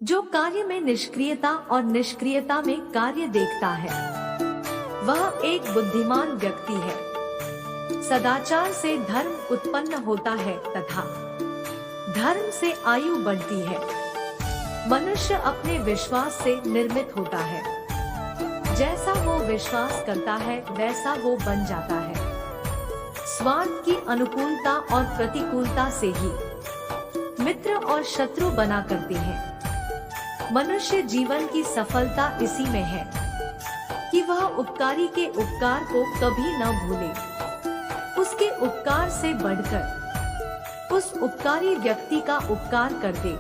जो कार्य में निष्क्रियता और निष्क्रियता में कार्य देखता है वह एक बुद्धिमान व्यक्ति है। सदाचार से धर्म उत्पन्न होता है तथा धर्म से आयु बढ़ती है। मनुष्य अपने विश्वास से निर्मित होता है। जैसा वो विश्वास करता है वैसा वो बन जाता है। स्वार्थ की अनुकूलता और प्रतिकूलता से ही मित्र और शत्रु बना करते हैं। मनुष्य जीवन की सफलता इसी में है कि वह उपकारी के उपकार को कभी न भूले। उसके उपकार से बढ़कर उस उपकारी व्यक्ति का उपकार कर दे।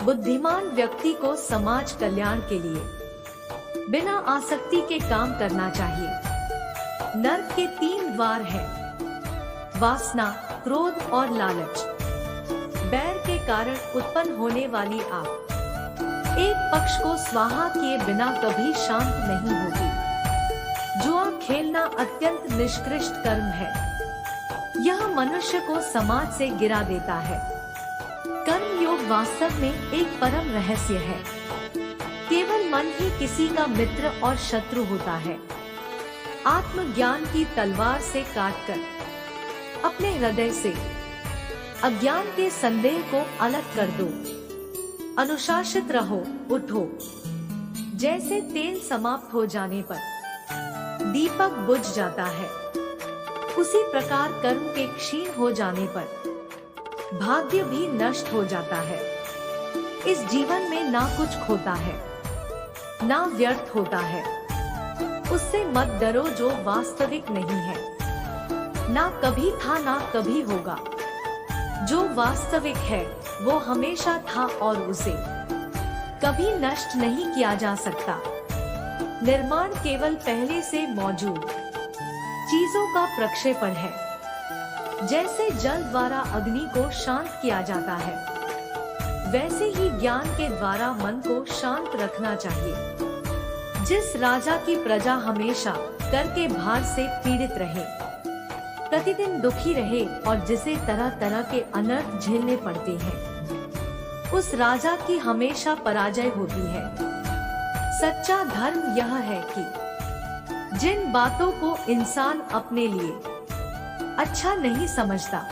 बुद्धिमान व्यक्ति को समाज कल्याण के लिए बिना आसक्ति के काम करना चाहिए। नर्क के 3 द्वार हैं: वासना, क्रोध और लालच। बैर के कारण उत्पन्न होने वाली आग एक पक्ष को स्वाहा किए बिना कभी शांत नहीं होती। जुआ खेलना अत्यंत निष्कृष्ट कर्म है। यह मनुष्य को समाज से गिरा देता है। कर्म योग वास्तव में एक परम रहस्य है। केवल मन ही किसी का मित्र और शत्रु होता है। आत्मज्ञान की तलवार से काटकर अपने हृदय से अज्ञान के संदेह को अलग कर दो। अनुशासित रहो, उठो। जैसे तेल समाप्त हो जाने पर दीपक बुझ जाता है, उसी प्रकार कर्म के क्षीण हो जाने पर भाग्य भी नष्ट हो जाता है। इस जीवन में ना कुछ खोता है ना व्यर्थ होता है। उससे मत डरो जो वास्तविक नहीं है। ना कभी था ना कभी होगा। जो वास्तविक है वो हमेशा था और उसे कभी नष्ट नहीं किया जा सकता। निर्माण केवल पहले से मौजूद चीजों का प्रक्षेपण है। जैसे जल द्वारा अग्नि को शांत किया जाता है, वैसे ही ज्ञान के द्वारा मन को शांत रखना चाहिए। जिस राजा की प्रजा हमेशा कर के भार से पीड़ित रहे, प्रतिदिन दुखी रहे और जिसे तरह तरह के अनर्थ झेलने पड़ते हैं, उस राजा की हमेशा पराजय होती है। सच्चा धर्म यह है कि जिन बातों को इंसान अपने लिए अच्छा नहीं समझता,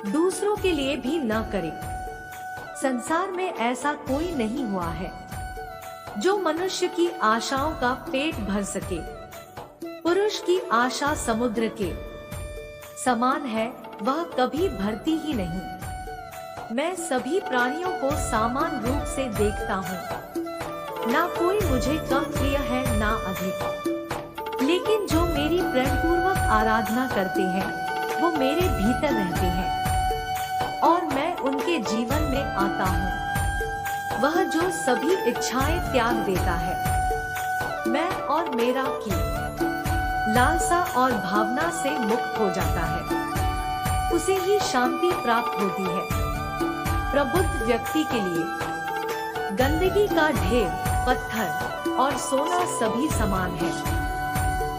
दूसरों के लिए भी न करे। संसार में ऐसा कोई नहीं हुआ है जो मनुष्य की आशाओं का पेट भर सके। पुरुष की आशा समुद्र के समान है, वह कभी भरती ही नहीं। मैं सभी प्राणियों को समान रूप से देखता हूँ। ना कोई मुझे कम प्रिय है ना अधिक, लेकिन जो मेरी प्रेमपूर्वक आराधना करते हैं वो मेरे भीतर रहते हैं और मैं उनके जीवन में आता हूँ। वह जो सभी इच्छाएं त्याग देता है, मैं और मेरा की लालसा और भावना से मुक्त हो जाता है, उसे ही शांति प्राप्त होती है। प्रबुद्ध व्यक्ति के लिए गंदगी का ढेर, पत्थर और सोना सभी समान है।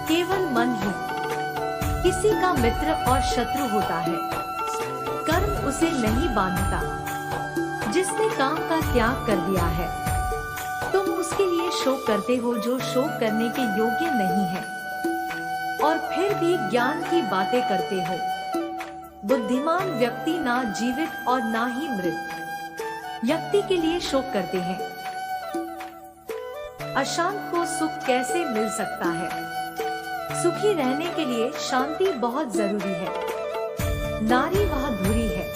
केवल मन ही किसी का मित्र और शत्रु होता है। कर्म उसे नहीं बांधता जिसने काम का त्याग कर दिया है। तुम उसके लिए शोक करते हो जो शोक करने के योग्य नहीं है, और फिर भी ज्ञान की बातें करते हो। बुद्धिमान व्यक्ति ना जीवित और ना ही मृत व्यक्ति के लिए शोक करते हैं। अशांत को सुख कैसे मिल सकता है? सुखी रहने के लिए शांति बहुत जरूरी है। नारी वह धुरी है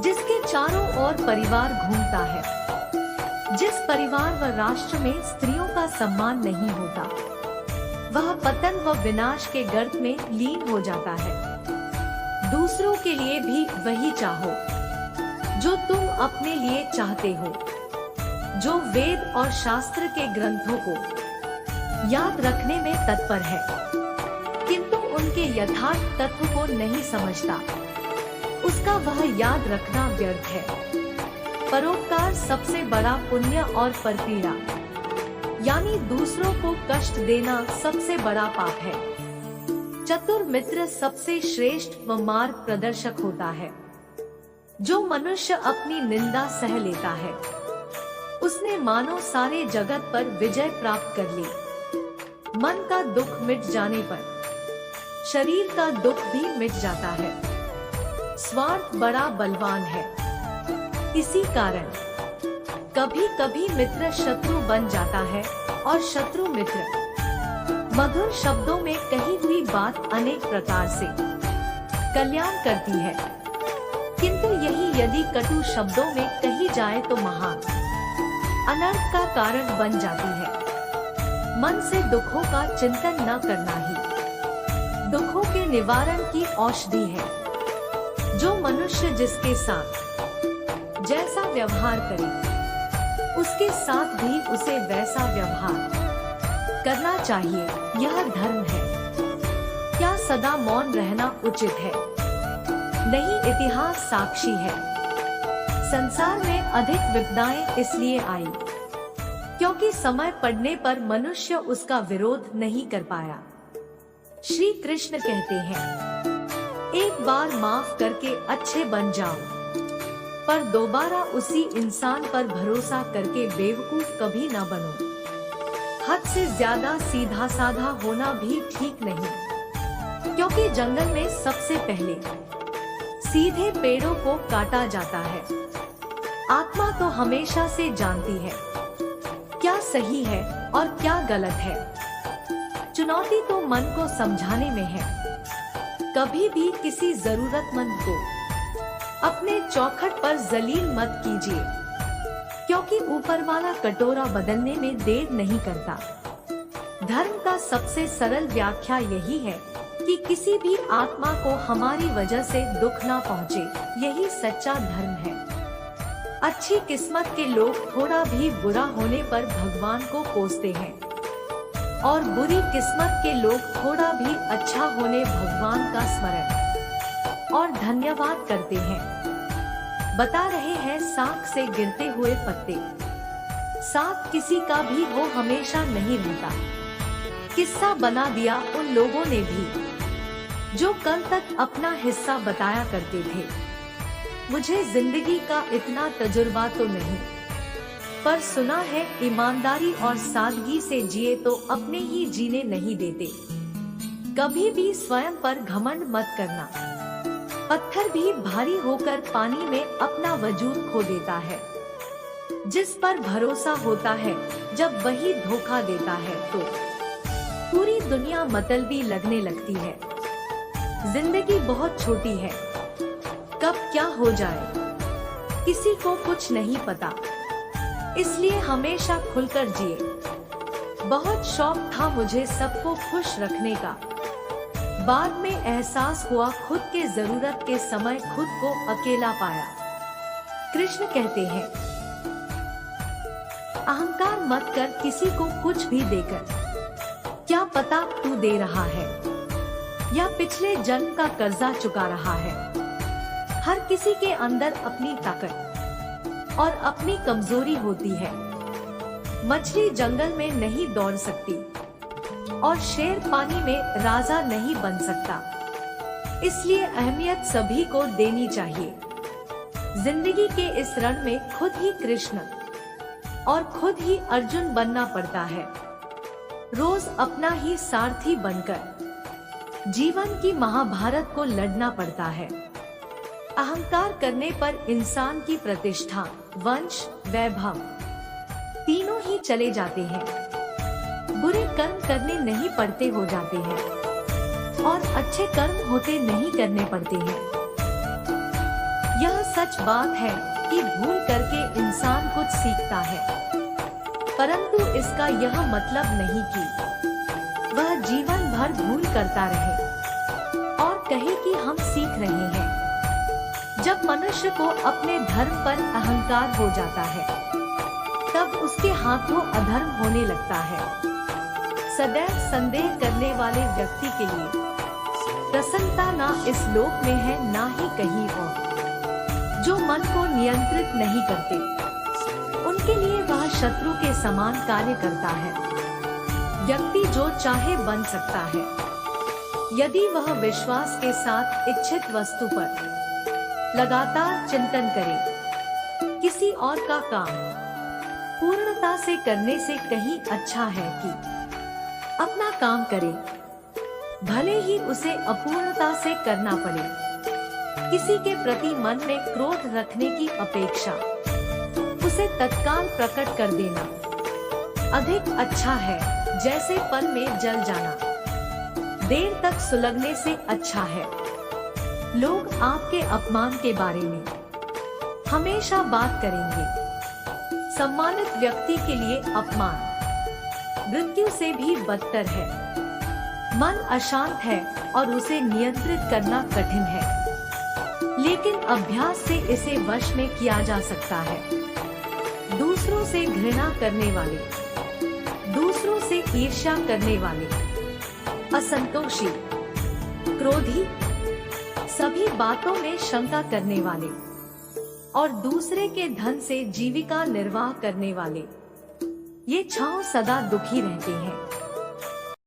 जिसके चारों ओर परिवार घूमता है। जिस परिवार व राष्ट्र में स्त्रियों का सम्मान नहीं होता, वह पतन व विनाश के गर्त में लीन हो जाता है। दूसरों के लिए भी वही चाहो जो तुम अपने लिए चाहते हो। जो वेद और शास्त्र के ग्रंथों को याद रखने में तत्पर है किंतु उनके यथार्थ तत्व को नहीं समझता, उसका वह याद रखना व्यर्थ है। परोपकार सबसे बड़ा पुण्य और परपीड़ा यानी दूसरों को कष्ट देना सबसे बड़ा पाप है। चतुर मित्र सबसे श्रेष्ठ व मार्ग प्रदर्शक होता है। जो मनुष्य अपनी निंदा सह लेता है उसने मानो सारे जगत पर विजय प्राप्त कर ली। मन का दुख मिट जाने पर शरीर का दुख भी मिट जाता है। स्वार्थ बड़ा बलवान है। इसी कारण कभी कभी मित्र शत्रु बन जाता है और शत्रु मित्र। मधुर शब्दों में कही हुई बात अनेक प्रकार से कल्याण करती है, किंतु यही यदि कटु शब्दों में कही जाए तो महान अनर्थ का कारण बन जाती है। मन से दुखों का चिंतन न करना ही दुखों के निवारण की औषधि है। जो मनुष्य जिसके साथ जैसा व्यवहार करे, उसके साथ भी उसे वैसा व्यवहार करना चाहिए, यह धर्म है। क्या सदा मौन रहना उचित है? नहीं, इतिहास साक्षी है। संसार में अधिक विपदाएं इसलिए आई क्योंकि समय पड़ने पर मनुष्य उसका विरोध नहीं कर पाया। श्री कृष्ण कहते हैं, एक बार माफ करके अच्छे बन जाओ, पर दोबारा उसी इंसान पर भरोसा करके बेवकूफ कभी ना बनो। हद से ज्यादा सीधा साधा होना भी ठीक नहीं, क्योंकि जंगल में सबसे पहले सीधे पेड़ों को काटा जाता है। आत्मा तो हमेशा से जानती है क्या सही है और क्या गलत है। चुनौती तो मन को समझाने में है। कभी भी किसी जरूरतमंद को अपने चौखट पर जलील मत कीजिए, क्योंकि ऊपर वाला कटोरा बदलने में देर नहीं करता। धर्म का सबसे सरल व्याख्या यही है कि किसी भी आत्मा को हमारी वजह से दुख ना पहुँचे, यही सच्चा धर्म है। अच्छी किस्मत के लोग थोड़ा भी बुरा होने पर भगवान को कोसते हैं और बुरी किस्मत के लोग थोड़ा भी अच्छा होने भगवान का स्मरण और धन्यवाद करते हैं। बता रहे हैं साख से गिरते हुए पत्ते। साख किसी का भी वो हमेशा नहीं रहता। किस्सा बना दिया उन लोगों ने भी जो कल तक अपना हिस्सा बताया करते थे। मुझे जिंदगी का इतना तजुर्बा तो नहीं, पर सुना है ईमानदारी और सादगी से जिए तो अपने ही जीने नहीं देते। कभी भी स्वयं पर घमंड मत करना। पत्थर भी भारी होकर पानी में अपना वजूद खो देता है। जिस पर भरोसा होता है जब वही धोखा देता है तो पूरी दुनिया मतलबी लगने लगती है। जिंदगी बहुत छोटी है, कब क्या हो जाए किसी को कुछ नहीं पता, इसलिए हमेशा खुलकर जिए। बहुत शौक था मुझे सबको खुश रखने का, बाद में एहसास हुआ खुद के जरूरत के समय खुद को अकेला पाया। कृष्ण कहते हैं, अहंकार मत कर किसी को कुछ भी देकर, क्या पता तू दे रहा है या पिछले जन्म का कर्जा चुका रहा है। हर किसी के अंदर अपनी ताकत और अपनी कमजोरी होती है। मछली जंगल में नहीं दौड़ सकती और शेर पानी में राजा नहीं बन सकता, इसलिए अहमियत सभी को देनी चाहिए। जिंदगी के इस रण में खुद ही कृष्ण और खुद ही अर्जुन बनना पड़ता है। रोज अपना ही सारथी बनकर जीवन की महाभारत को लड़ना पड़ता है। अहंकार करने पर इंसान की प्रतिष्ठा, वंश, वैभव तीनों ही चले जाते हैं। बुरे कर्म करने नहीं पड़ते हो जाते हैं और अच्छे कर्म होते नहीं करने पड़ते हैं। यह सच बात है कि भूल करके इंसान कुछ सीखता है, परंतु इसका यह मतलब नहीं कि वह जीवन भर भूल करता रहे और कहे कि हम सीख रहे हैं। जब मनुष्य को अपने धर्म पर अहंकार हो जाता है, तब उसके हाथों अधर्म होने लगता है। सदैव संदेह करने वाले व्यक्ति के लिए प्रसन्नता ना इस लोक में है ना ही कहीं और। जो मन को नियंत्रित नहीं करते, उनके लिए वह शत्रु के समान कार्य करता है। व्यक्ति जो चाहे बन सकता है, यदि वह विश्वास के साथ इच्छित वस्तु पर लगातार चिंतन करे। किसी और का काम पूर्णता से करने से कहीं अच्छा है कि अपना काम करे, भले ही उसे अपूर्णता से करना पड़े। किसी के प्रति मन में क्रोध रखने की अपेक्षा उसे तत्काल प्रकट कर देना अधिक अच्छा है, जैसे पल में जल जाना देर तक सुलगने से अच्छा है। लोग आपके अपमान के बारे में हमेशा बात करेंगे। सम्मानित व्यक्ति के लिए अपमान मृत्यु से भी बदतर है। मन अशांत है और उसे नियंत्रित करना कठिन है, लेकिन अभ्यास से इसे वश में किया जा सकता है। दूसरों से घृणा करने वाले, दूसरों से ईर्ष्या करने वाले, असंतोषी, क्रोधी, सभी बातों में शंका करने वाले और दूसरे के धन से जीविका निर्वाह करने वाले, ये 6 सदा दुखी रहते हैं।